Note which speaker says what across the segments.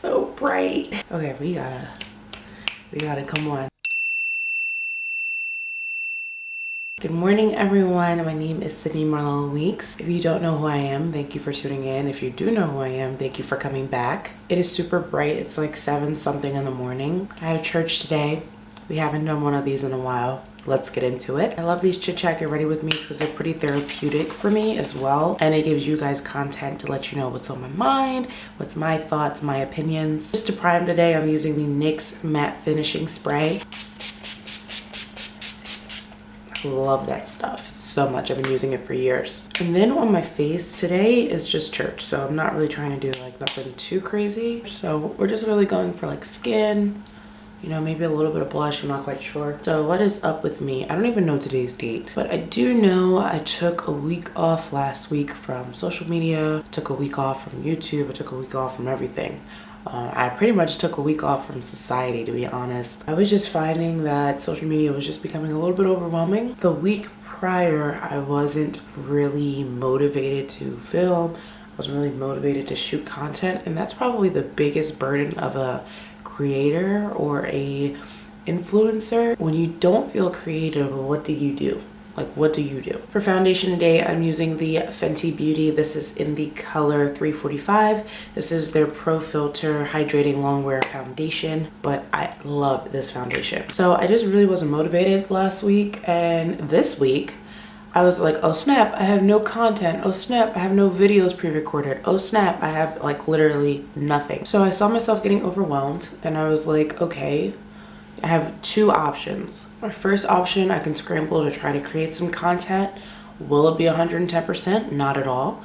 Speaker 1: so bright. Okay, we gotta come on. Good morning, everyone. My name is Sydney Marlowe Weeks. If you don't know who I am, thank you for tuning in. If you do know who I am, thank you for coming back. It is super bright. It's like 7 something in the morning. I have church today. We haven't done one of these in a while. Let's get into it. I love these Chit Chat Get Ready With Me because they're pretty therapeutic for me as well. And it gives you guys content to let you know what's on my mind, what's my thoughts, my opinions. Just to prime today, I'm using the NYX Matte Finishing Spray. Love that stuff so much. I've been using it for years. And then on my face today is just church, so I'm not really trying to do like nothing too crazy. So we're just really going for like skin, you know, maybe a little bit of blush. I'm not quite sure. So what is up with me? I don't even know today's date, but I do know I took a week off last week from social media, took a week off from YouTube, I took a week off from everything. I pretty much took a week off from society, to be honest. I was just finding that social media was just becoming a little bit overwhelming. The week prior, I wasn't really motivated to film. I wasn't really motivated to shoot content. And that's probably the biggest burden of a creator or a influencer. When you don't feel creative, what do you do? Like, what do you do? For foundation today, I'm using the Fenty Beauty. This is in the color 345. This is their Pro Filter Hydrating Longwear Foundation, but I love this foundation. So I just really wasn't motivated last week, and this week, I was like, oh snap, I have no content. Oh snap, I have no videos pre-recorded. Oh snap, I have like literally nothing. So I saw myself getting overwhelmed, and I was like, okay, I have two options. My first option, I can scramble to try to create some content. Will it be 110%? Not at all.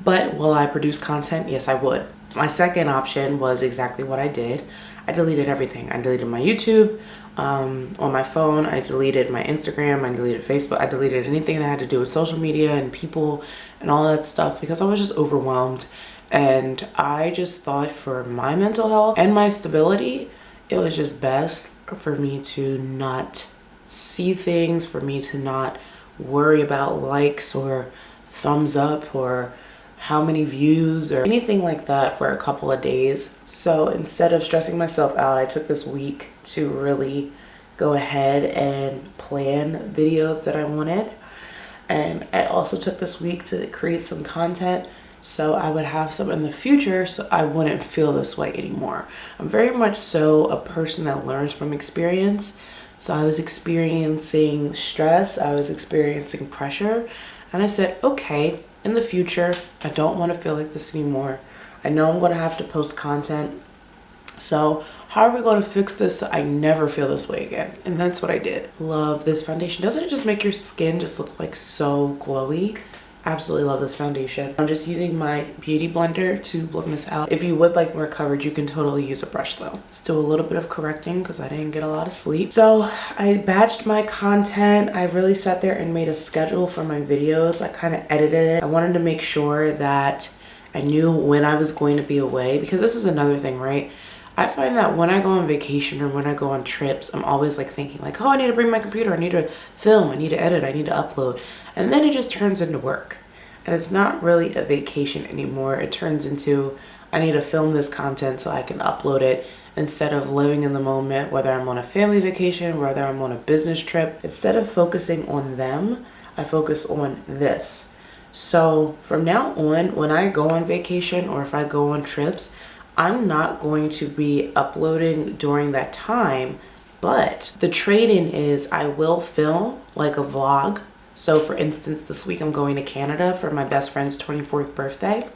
Speaker 1: But will I produce content? Yes, I would. My second option was exactly what I did. I deleted everything. I deleted my YouTube on my phone. I deleted my Instagram. I deleted Facebook. I deleted anything that had to do with social media and people and all that stuff because I was just overwhelmed. And I just thought for my mental health and my stability, it was just best for me to not see things, for me to not worry about likes or thumbs up or how many views or anything like that for a couple of days. So instead of stressing myself out, I took this week to really go ahead and plan videos that I wanted. And I also took this week to create some content so I would have some in the future so I wouldn't feel this way anymore. I'm very much so a person that learns from experience. So I was experiencing stress, I was experiencing pressure, and I said, okay, in the future, I don't want to feel like this anymore. I know I'm going to have to post content. So how are we going to fix this so I never feel this way again? And that's what I did. Love this foundation. Doesn't it just make your skin just look like so glowy? Absolutely love this foundation. I'm just using my beauty blender to blend this out. If you would like more coverage, you can totally use a brush though. Let's do a little bit of correcting because I didn't get a lot of sleep. So I batched my content. I really sat there and made a schedule for my videos. I kind of edited it. I wanted to make sure that I knew when I was going to be away, because this is another thing, right? I find that when I go on vacation or when I go on trips, I'm always like thinking like, oh, I need to bring my computer, I need to film, I need to edit, I need to upload. And then it just turns into work. And it's not really a vacation anymore. It turns into, I need to film this content so I can upload it instead of living in the moment, whether I'm on a family vacation, whether I'm on a business trip. Instead of focusing on them, I focus on this. So from now on, when I go on vacation or if I go on trips, I'm not going to be uploading during that time, but the trade-in is I will film like a vlog. So for instance, this week I'm going to Canada for my best friend's 24th birthday.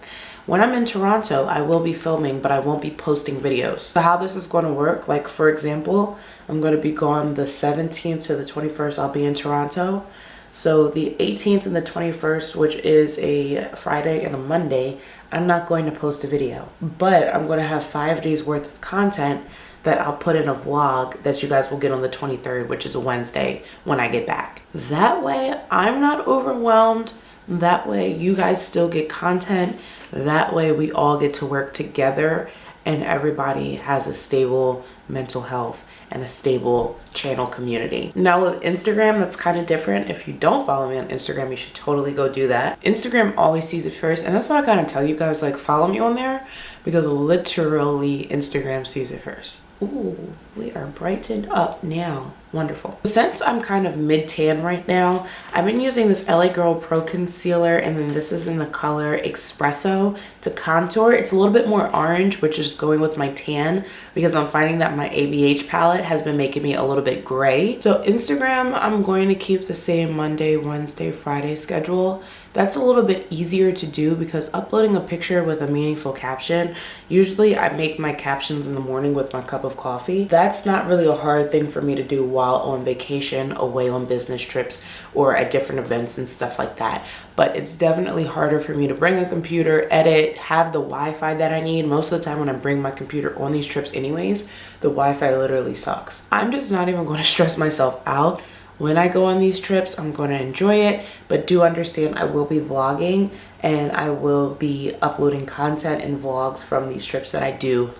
Speaker 1: When I'm in Toronto, I will be filming, but I won't be posting videos. So how this is going to work, like for example, I'm going to be gone the 17th to the 21st, I'll be in Toronto. So the 18th and the 21st, which is a Friday and a Monday, I'm not going to post a video, but I'm going to have 5 days worth of content that I'll put in a vlog that you guys will get on the 23rd, which is a Wednesday when I get back. That way I'm not overwhelmed. That way you guys still get content. That way we all get to work together and everybody has a stable mental health and a stable channel community. Now with Instagram, that's kind of different. If you don't follow me on Instagram, you should totally go do that. Instagram always sees it first, and that's why I kind of tell you guys, like, follow me on there, because literally Instagram sees it first. Ooh, we are brightened up now. Wonderful. Since I'm kind of mid-tan right now, I've been using this LA Girl Pro Concealer, and then this is in the color Espresso to contour. It's a little bit more orange, which is going with my tan because I'm finding that my ABH palette has been making me a little bit gray. So Instagram, I'm going to keep the same Monday, Wednesday, Friday schedule. That's a little bit easier to do because uploading a picture with a meaningful caption, usually I make my captions in the morning with my cup of coffee. That's not really a hard thing for me to do while on vacation, away on business trips, or at different events and stuff like that. But it's definitely harder for me to bring a computer, edit, have the Wi-Fi that I need. Most of the time when I bring my computer on these trips anyways, the Wi-Fi literally sucks. I'm just not even going to stress myself out. When I go on these trips, I'm going to enjoy it, but do understand I will be vlogging and I will be uploading content and vlogs from these trips that I do.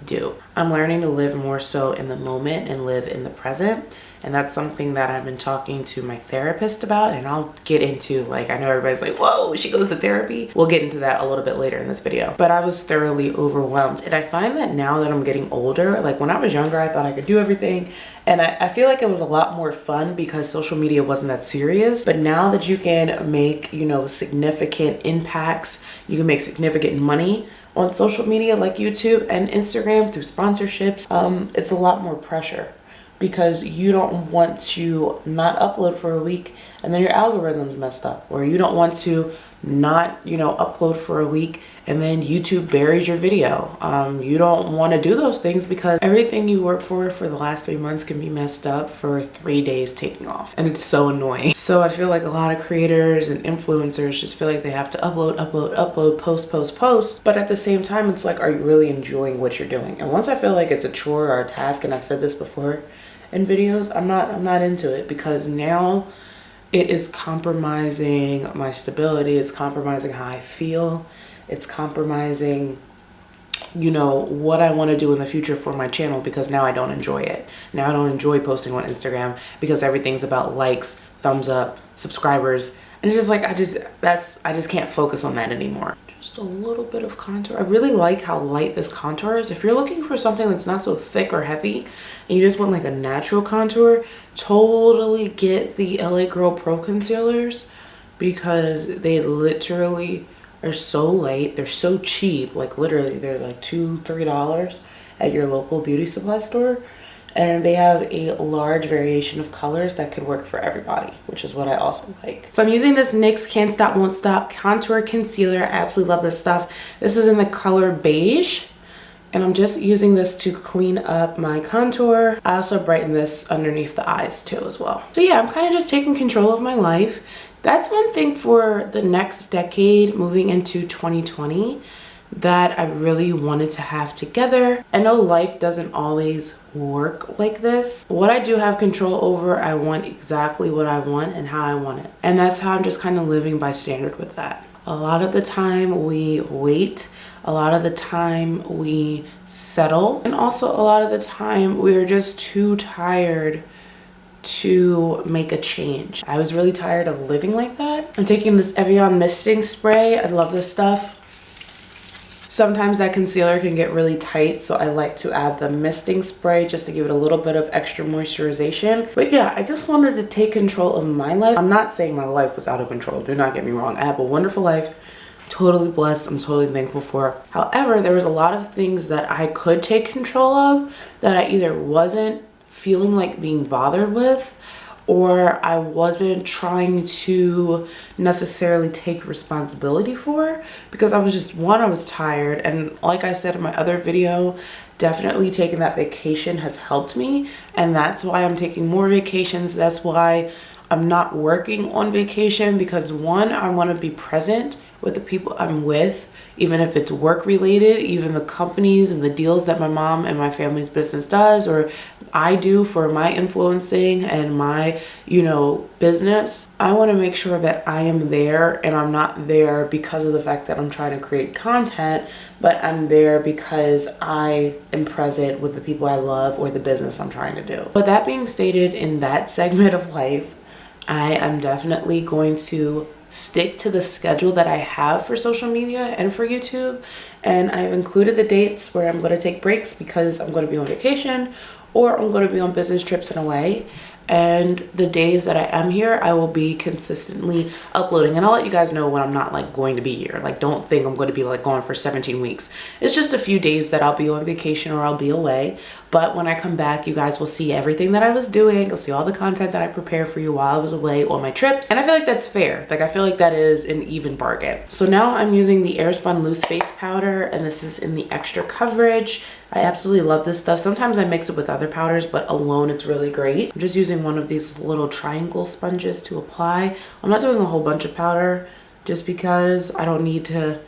Speaker 1: I'm learning to live more so in the moment and live in the present. And that's something that I've been talking to my therapist about, and I'll get into, like, I know everybody's like, whoa, she goes to therapy. We'll get into that a little bit later in this video. But I was thoroughly overwhelmed. And I find that now that I'm getting older, like when I was younger, I thought I could do everything. And I feel like it was a lot more fun because social media wasn't that serious. But now that you can make, you know, significant impacts, you can make significant money on social media like YouTube and Instagram through sponsorships, it's a lot more pressure. Because you don't want to not upload for a week and then your algorithm's messed up, or you don't want to not, you know, upload for a week and then YouTube buries your video. You don't want to do those things because everything you work for the last 3 months can be messed up for 3 days taking off, and it's so annoying. So I feel like a lot of creators and influencers just feel like they have to upload, post, but at the same time it's like, are you really enjoying what you're doing? And once I feel like it's a chore or a task, and I've said this before in videos, I'm not into it, because now it is compromising my stability, it's compromising how I feel, it's compromising, you know, what I want to do in the future for my channel, because now I don't enjoy it. Now I don't enjoy posting on Instagram because everything's about likes, thumbs up, subscribers, and it's just like I just can't focus on that anymore. Just a little bit of contour. I really like how light this contour is. If you're looking for something that's not so thick or heavy and you just want like a natural contour, totally get the LA Girl Pro Concealers, because they literally are so light. They're so cheap. Like literally they're like $2-3 at your local beauty supply store. And they have a large variation of colors that could work for everybody, which is what I also like. So I'm using this NYX Can't Stop Won't Stop Contour Concealer. I absolutely love this stuff. This is in the color beige, and I'm just using this to clean up my contour. I also brighten this underneath the eyes too as well. So yeah, I'm kind of just taking control of my life. That's one thing for the next decade, moving into 2020, that I really wanted to have together. I know life doesn't always work like this. What I do have control over, I want exactly what I want and how I want it. And that's how I'm just kind of living by standard with that. A lot of the time we wait. A lot of the time we settle. And also a lot of the time we're just too tired to make a change. I was really tired of living like that. I'm taking this Evian misting spray. I love this stuff. Sometimes that concealer can get really tight, so I like to add the misting spray just to give it a little bit of extra moisturization. But yeah, I just wanted to take control of my life. I'm not saying my life was out of control, do not get me wrong. I have a wonderful life, totally blessed, I'm totally thankful for. However, there was a lot of things that I could take control of that I either wasn't feeling like being bothered with, or I wasn't trying to necessarily take responsibility for, because I was just, one, I was tired, and like I said in my other video, definitely taking that vacation has helped me, and that's why I'm taking more vacations. That's why I'm not working on vacation, because one, I want to be present with the people I'm with, even if it's work related, even the companies and the deals that my mom and my family's business does, or I do for my influencing and my, you know, business. I want to make sure that I am there, and I'm not there because of the fact that I'm trying to create content, but I'm there because I am present with the people I love or the business I'm trying to do. But that being stated, in that segment of life, I am definitely going to stick to the schedule that I have for social media and for YouTube. And I've included the dates where I'm going to take breaks because I'm going to be on vacation or I'm going to be on business trips and away. And the days that I am here, I will be consistently uploading. And I'll let you guys know when I'm not like going to be here. Like, don't think I'm going to be like gone for 17 weeks. It's just a few days that I'll be on vacation or I'll be away. But when I come back, you guys will see everything that I was doing. You'll see all the content that I prepared for you while I was away on my trips. And I feel like that's fair. Like, I feel like that is an even bargain. So now I'm using the Airspun Loose Face Powder, and this is in the extra coverage. I absolutely love this stuff. Sometimes I mix it with other powders, but alone it's really great. I'm just using one of these little triangle sponges to apply. I'm not doing a whole bunch of powder just because I don't need to.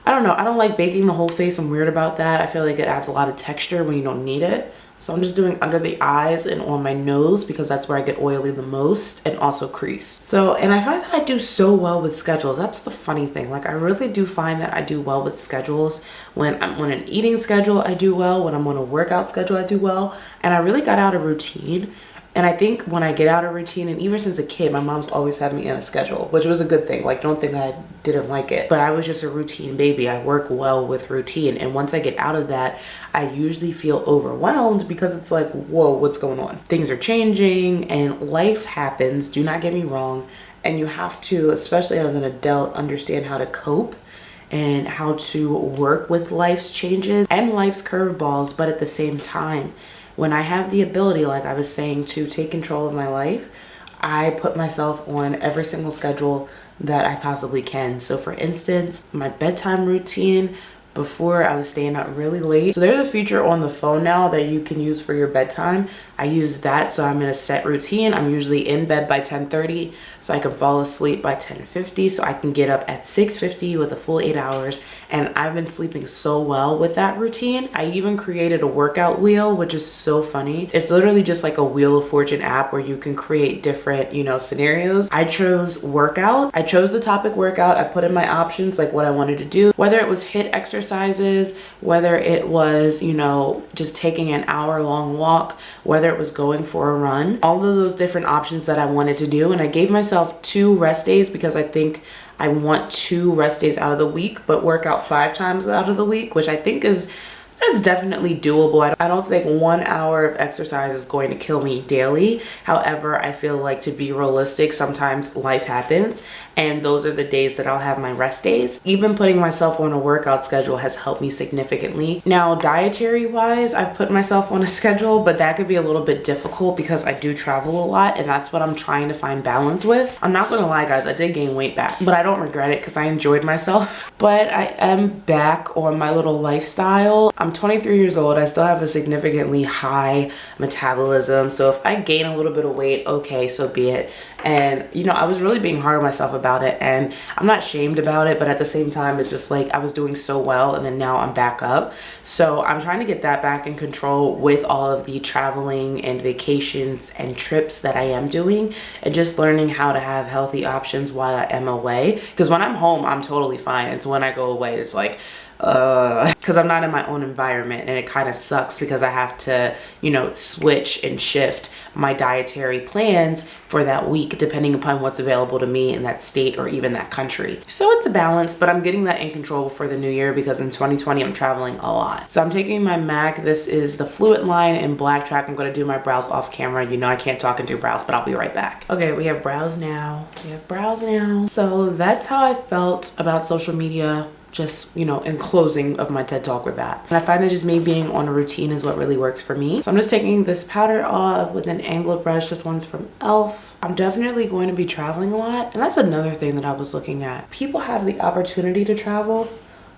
Speaker 1: I don't know, I don't like baking the whole face. I'm weird about that. I feel like it adds a lot of texture when you don't need it. So I'm just doing under the eyes and on my nose because that's where I get oily the most, and also crease. So, and I find that I do so well with schedules. That's the funny thing. Like, I really do find that I do well with schedules. When I'm on an eating schedule, I do well. When I'm on a workout schedule, I do well. And I really got out of routine. And I think when I get out of routine, and even since a kid, my mom's always had me in a schedule, which was a good thing. Like, don't think I didn't like it, but I was just a routine baby. I work well with routine. And once I get out of that, I usually feel overwhelmed because it's like, whoa, what's going on? Things are changing and life happens. Do not get me wrong. And you have to, especially as an adult, understand how to cope and how to work with life's changes and life's curveballs. But at the same time, when I have the ability, like I was saying, to take control of my life, I put myself on every single schedule that I possibly can. So for instance, my bedtime routine, before I was staying up really late. So there's a feature on the phone now that you can use for your bedtime. I use that, so I'm in a set routine. I'm usually in bed by 10:30 so I can fall asleep by 10:50, so I can get up at 6:50 with a full 8 hours. And I've been sleeping so well with that routine. I even created a workout wheel, which is so funny. It's literally just like a Wheel of Fortune app where you can create different, you know, scenarios. I chose workout. I chose the topic workout. I put in my options, like what I wanted to do, whether it was HIIT exercises, whether it was, you know, just taking an hour-long walk, whether it was going for a run, all of those different options that I wanted to do. And I gave myself 2 rest days because I think I want 2 rest days out of the week, but work out 5 times out of the week, which I think is that's definitely doable. I don't think 1 hour of exercise is going to kill me daily. However, I feel like, to be realistic, sometimes life happens, and those are the days that I'll have my rest days. Even putting myself on a workout schedule has helped me significantly. Now, dietary wise, I've put myself on a schedule, but that could be a little bit difficult because I do travel a lot, and that's what I'm trying to find balance with. I'm not gonna lie, guys, I did gain weight back, but I don't regret it because I enjoyed myself. But I am back on my little lifestyle. I'm 23 years old. I still have a significantly high metabolism. So if I gain a little bit of weight, okay, so be it. And, you know, I was really being hard on myself about it, and I'm not shamed about it, but at the same time, it's just like I was doing so well, and then now I'm back up. So I'm trying to get that back in control with all of the traveling and vacations and trips that I am doing, and just learning how to have healthy options while I am away. Because when I'm home, I'm totally fine. It's when I go away, it's like, because I'm not in my own environment, and it kind of sucks because I have to, you know, switch and shift my dietary plans for that week depending upon what's available to me in that state or even that country. So it's a balance, but I'm getting that in control before the new year because in 2020 I'm traveling a lot. So I'm taking my MAC. This is the Fluid line in Black Track. I'm going to do my brows off camera. You know I can't talk and do brows, but I'll be right back. Okay, we have brows now. So that's how I felt about social media, just, you know, in closing of my TED Talk with that. And I find that just me being on a routine is what really works for me. So I'm just taking this powder off with an angled brush. This one's from e.l.f. I'm definitely going to be traveling a lot. And that's another thing that I was looking at. People have the opportunity to travel,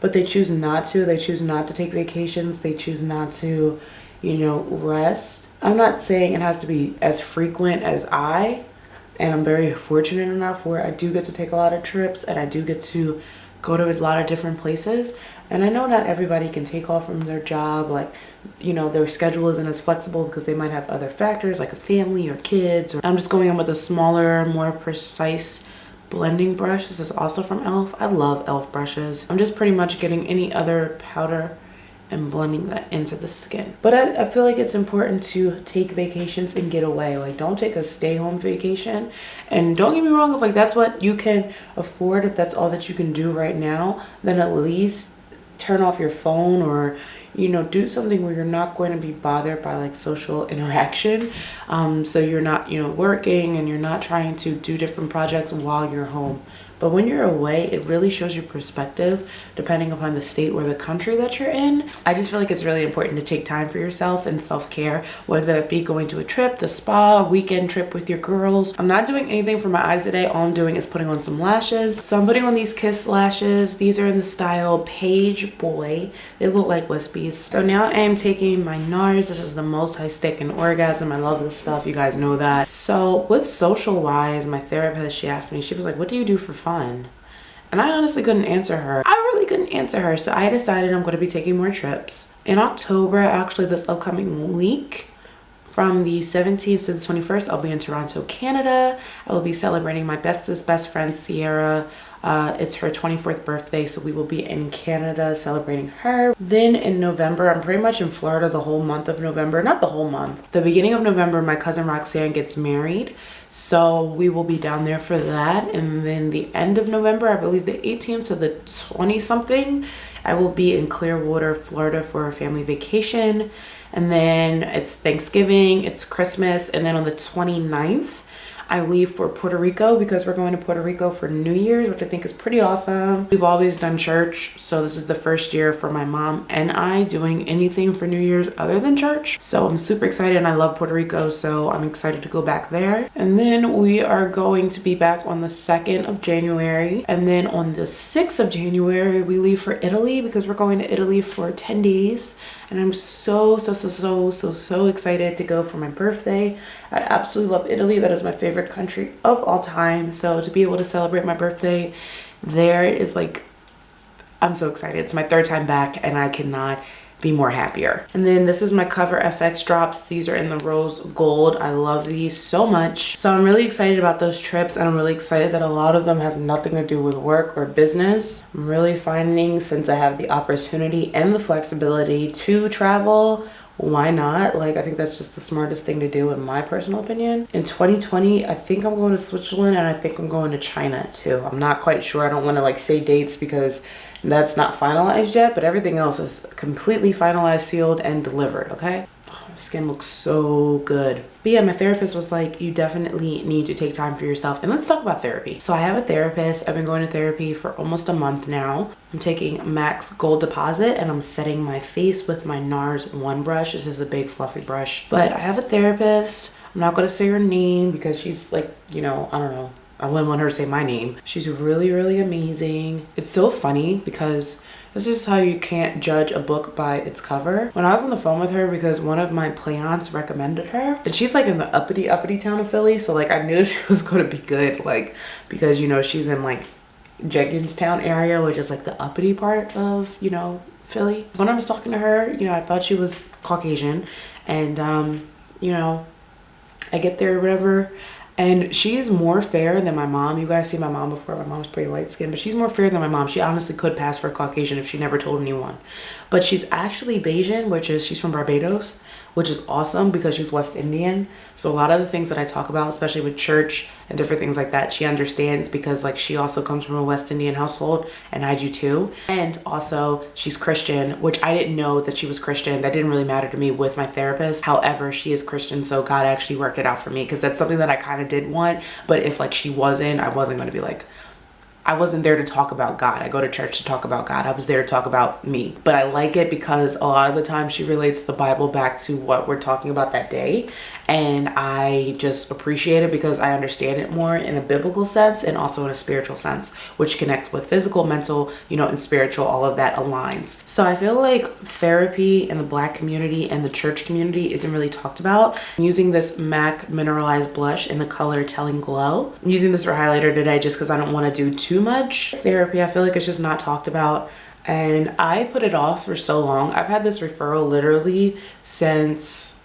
Speaker 1: but they choose not to. They choose not to take vacations. They choose not to, you know, rest. I'm not saying it has to be as frequent as and I'm very fortunate enough where I do get to take a lot of trips, and I do get to go to a lot of different places. And I know not everybody can take off from their job, like, you know, their schedule isn't as flexible because they might have other factors like a family or kids. Or I'm just going in with a smaller, more precise blending brush. This is also from e.l.f. I love e.l.f. brushes. I'm just pretty much getting any other powder and blending that into the skin. But I feel like it's important to take vacations and get away. Like, don't take a stay home vacation. And don't get me wrong, if like that's what you can afford, if that's all that you can do right now, then at least turn off your phone, or you know, do something where you're not going to be bothered by like social interaction. So you're not, you know, working and you're not trying to do different projects while you're home. But when you're away, it really shows you perspective depending upon the state or the country that you're in. I just feel like it's really important to take time for yourself and self-care, whether it be going to a trip, the spa, weekend trip with your girls. I'm not doing anything for my eyes today. All I'm doing is putting on some lashes. So I'm putting on these Kiss lashes. These are in the style Page Boy. They look like wispies. So now I am taking my NARS. This is the Multi-Stick and Orgasm. I love this stuff. You guys know that. So with social wise, my therapist, she asked me, she was like, what do you do for fun? And I honestly couldn't answer her. I really couldn't answer her. So I decided I'm going to be taking more trips. In October, actually this upcoming week, from the 17th to the 21st, I'll be in Toronto, Canada. I will be celebrating my bestest best friend, Sierra. It's her 24th birthday, so we will be in Canada celebrating her. Then in November, I'm pretty much in Florida the whole month of November. Not the whole month. The beginning of November, my cousin Roxanne gets married, so we will be down there for that. And then the end of November, I believe the 18th to the 20-something, I will be in Clearwater, Florida for a family vacation. And then it's Thanksgiving, it's Christmas, and then on the 29th, I leave for Puerto Rico because we're going to Puerto Rico for New Year's, which I think is pretty awesome. We've always done church, so this is the first year for my mom and I doing anything for New Year's other than church. So I'm super excited, and I love Puerto Rico, so I'm excited to go back there. And then we are going to be back on the 2nd of January. And then on the 6th of January, we leave for Italy because we're going to Italy for 10 days. And I'm so excited to go for my birthday. I absolutely love Italy. That is my favorite country of all time. So to be able to celebrate my birthday there is like, I'm so excited. It's my 3rd time back and I cannot be more happier. And then this is my Cover FX drops. These are in the rose gold. I love these so much. So I'm really excited about those trips, and I'm really excited that a lot of them have nothing to do with work or business. I'm really finding, since I have the opportunity and the flexibility to travel, why not? Like, I think that's just the smartest thing to do in my personal opinion. In 2020, I think I'm going to Switzerland, and I think I'm going to China too. I'm not quite sure. I don't want to like say dates because that's not finalized yet, but everything else is completely finalized, sealed, and delivered, okay? Oh, my skin looks so good. But yeah, my therapist was like, you definitely need to take time for yourself. And let's talk about therapy. So I have a therapist. I've been going to therapy for almost a month now. I'm taking Max Gold Deposit, and I'm setting my face with my NARS One brush. This is a big fluffy brush. But I have a therapist. I'm not gonna say her name because she's like, you know, I don't know. I wouldn't want her to say my name. She's really amazing. It's so funny because this is how you can't judge a book by its cover. When I was on the phone with her, because one of my plants recommended her, and she's like in the uppity town of Philly, so like I knew she was gonna be good, like, because you know she's in like Jenkinstown area, which is like the uppity part of, you know, Philly. When I was talking to her, you know, I thought she was Caucasian, and you know, I get there or whatever, and she is more fair than my mom. You guys see my mom before. My mom's pretty light skinned, but she's more fair than my mom. She honestly could pass for Caucasian if she never told anyone. But she's actually Bajan, which is, she's from Barbados, which is awesome because she's West Indian. So a lot of the things that I talk about, especially with church and different things like that, she understands because like she also comes from a West Indian household, and I do too. And also she's Christian, which I didn't know that she was Christian. That didn't really matter to me with my therapist. However, she is Christian, so God actually worked it out for me because that's something that I kind of did want. But if like she wasn't, I wasn't going to be like, I wasn't there to talk about God. I go to church to talk about God. I was there to talk about me. But I like it because a lot of the time she relates the Bible back to what we're talking about that day. And I just appreciate it because I understand it more in a biblical sense and also in a spiritual sense, which connects with physical, mental, you know, and spiritual. All of that aligns. So I feel like therapy in the Black community and the church community isn't really talked about. I'm using this MAC mineralized blush in the color Telling Glow. I'm using this for highlighter today just because I don't want to do too much therapy. I feel like it's just not talked about, and I put it off for so long. I've had this referral literally since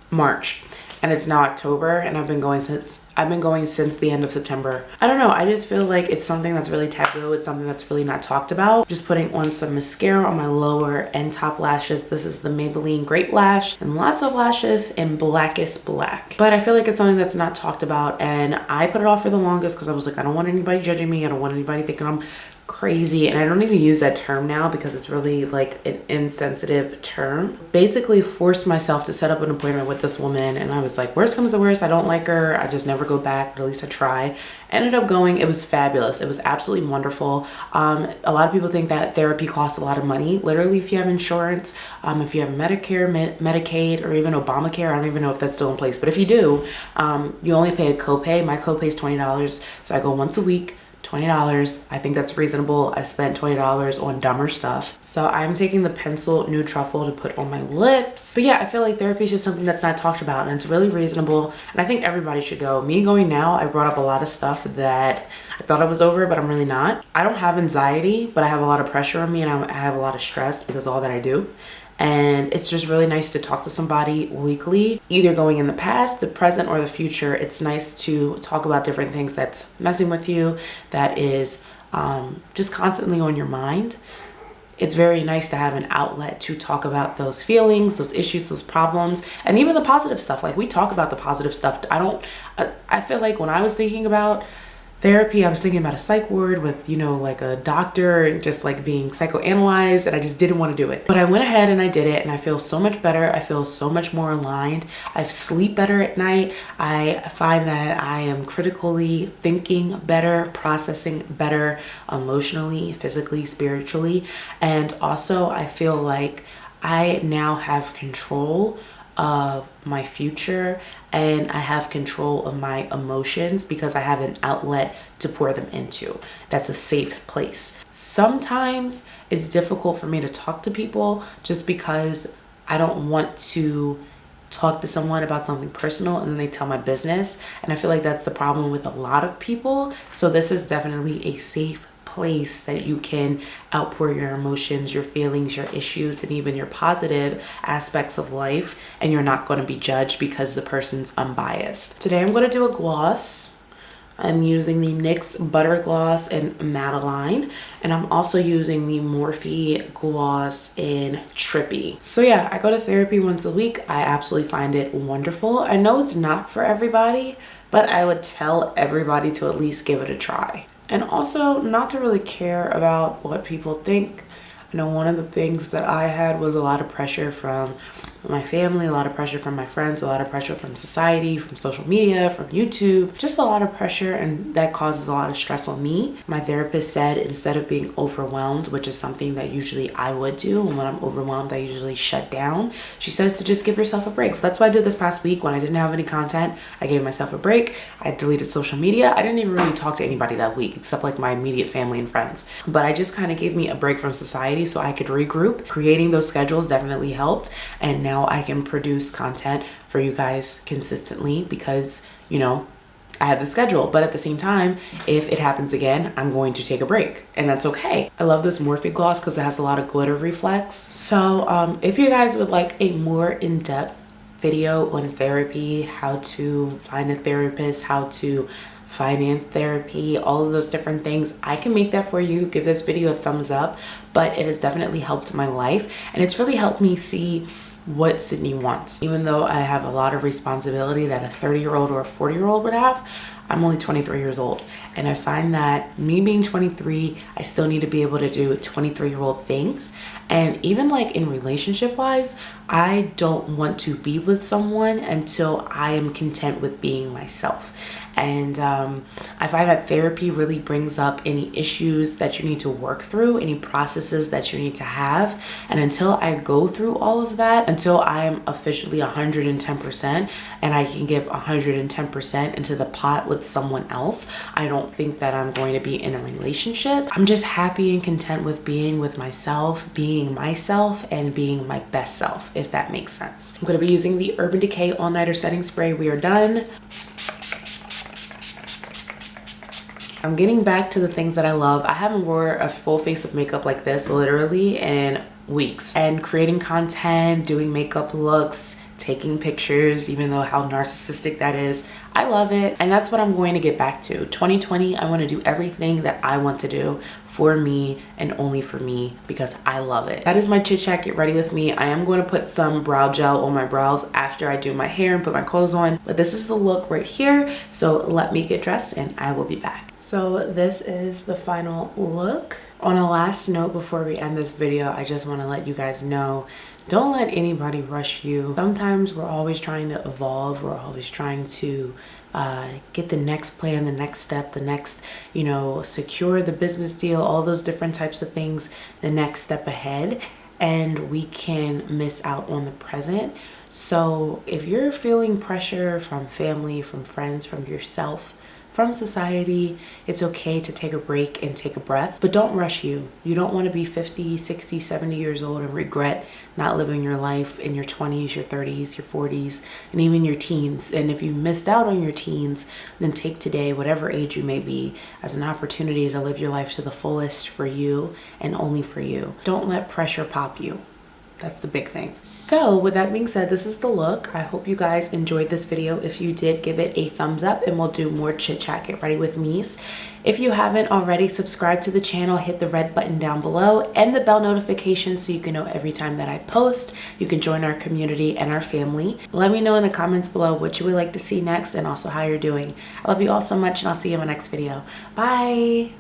Speaker 1: March, and it's now October, and I've been going since the end of September. I don't know, I just feel like it's something that's really taboo. It's something that's really not talked about. Just putting on some mascara on my lower and top lashes. This is the Maybelline Great Lash, and lots of lashes in blackest black. But I feel like it's something that's not talked about, and I put it off for the longest because I was like, I don't want anybody judging me. I don't want anybody thinking I'm crazy. And I don't even use that term now because it's really like an insensitive term. Basically forced myself to set up an appointment with this woman, and I was like, worst comes to worst, I don't like her, I just never go back, at least I tried. Ended up going. It was fabulous. It was absolutely wonderful. A lot of people think that therapy costs a lot of money. Literally, if you have insurance, if you have Medicare, Medicaid, or even Obamacare, I don't even know if that's still in place, but if you do, you only pay a copay. My copay is $20, so I go once a week. $20. I think that's reasonable. I've spent $20 on dumber stuff. So I'm taking the pencil Nude Truffle to put on my lips. But yeah, I feel like therapy is just something that's not talked about, and it's really reasonable. And I think everybody should go. Me going now, I brought up a lot of stuff that I thought I was over, but I'm really not. I don't have anxiety, but I have a lot of pressure on me, and I have a lot of stress because of all that I do. And it's just really nice to talk to somebody weekly, either going in the past, the present, or the future. It's nice to talk about different things that's messing with you, that is just constantly on your mind. It's very nice to have an outlet to talk about those feelings, those issues, those problems, and even the positive stuff. Like, we talk about the positive stuff. I feel like when I was thinking about therapy, I was thinking about a psych ward with, you know, like a doctor and just like being psychoanalyzed, and I just didn't want to do it. But I went ahead and I did it, and I feel so much better. I feel so much more aligned. I sleep better at night. I find that I am critically thinking better, processing better emotionally, physically, spiritually. And also I feel like I now have control of my future, and I have control of my emotions because I have an outlet to pour them into. That's a safe place. Sometimes it's difficult for me to talk to people just because I don't want to talk to someone about something personal and then they tell my business. And I feel like that's the problem with a lot of people. So this is definitely a safe place that you can outpour your emotions, your feelings, your issues, and even your positive aspects of life, and you're not going to be judged because the person's unbiased. Today I'm going to do a gloss. I'm using the NYX Butter Gloss in Madeline, and I'm also using the Morphe Gloss in Trippy. So yeah, I go to therapy once a week. I absolutely find it wonderful. I know it's not for everybody, but I would tell everybody to at least give it a try. And also not to really care about what people think. I know one of the things that I had was a lot of pressure from my family, a lot of pressure from my friends, a lot of pressure from society, from social media, from YouTube, just a lot of pressure, and that causes a lot of stress on me. My therapist said instead of being overwhelmed, which is something that usually I would do, and when I'm overwhelmed I usually shut down, she says to just give yourself a break. So that's what I did this past week. When I didn't have any content, I gave myself a break. I deleted social media. I didn't even really talk to anybody that week except like my immediate family and friends, but I just kind of gave me a break from society so I could regroup. Creating those schedules definitely helped, and now I can produce content for you guys consistently because, you know, I have the schedule. But at the same time, if it happens again, I'm going to take a break, and that's okay. I love this Morphe gloss because it has a lot of glitter reflex. So if you guys would like a more in-depth video on therapy, how to find a therapist, how to finance therapy, all of those different things, I can make that for you. Give this video a thumbs up. But it has definitely helped my life, and it's really helped me see what Sydney wants. Even though I have a lot of responsibility that a 30-year-old or a 40-year-old would have, I'm only 23 years old. And I find that me being 23, I still need to be able to do 23-year-old things. And even like in relationship wise, I don't want to be with someone until I am content with being myself. And I find that therapy really brings up any issues that you need to work through, any processes that you need to have. And until I go through all of that, until I am officially 110% and I can give 110% into the pot with someone else, I don't think that I'm going to be in a relationship. I'm just happy and content with being with myself, being myself, and being my best self, if that makes sense. I'm going to be using the Urban Decay All Nighter Setting Spray. We are done. I'm getting back to the things that I love. I haven't wore a full face of makeup like this literally in weeks. And creating content, doing makeup looks, taking pictures, even though how narcissistic that is. I love it, and that's what I'm going to get back to. 2020, I want to do everything that I want to do for me and only for me because I love it. That is my chit chat. Get ready with me. I am going to put some brow gel on my brows after I do my hair and put my clothes on, but this is the look right here. So let me get dressed and I will be back. So this is the final look. On a last note before we end this video, I just want to let you guys know, don't let anybody rush you. Sometimes we're always trying to evolve. We're always trying to get the next plan, the next step, the next, you know, secure the business deal, all those different types of things, the next step ahead. And we can miss out on the present. So if you're feeling pressure from family, from friends, from yourself, from society, it's okay to take a break and take a breath, but don't rush you. You don't want to be 50, 60, 70 years old and regret not living your life in your 20s, your 30s, your 40s, and even your teens. And if you missed out on your teens, then take today, whatever age you may be, as an opportunity to live your life to the fullest for you and only for you. Don't let pressure pop you. That's the big thing. So with that being said, this is the look. I hope you guys enjoyed this video. If you did, give it a thumbs up and we'll do more chit chat. Get ready with me's. If you haven't already, subscribe to the channel, hit the red button down below and the bell notification so you can know every time that I post. You can join our community and our family. Let me know in the comments below what you would like to see next and also how you're doing. I love you all so much and I'll see you in my next video. Bye.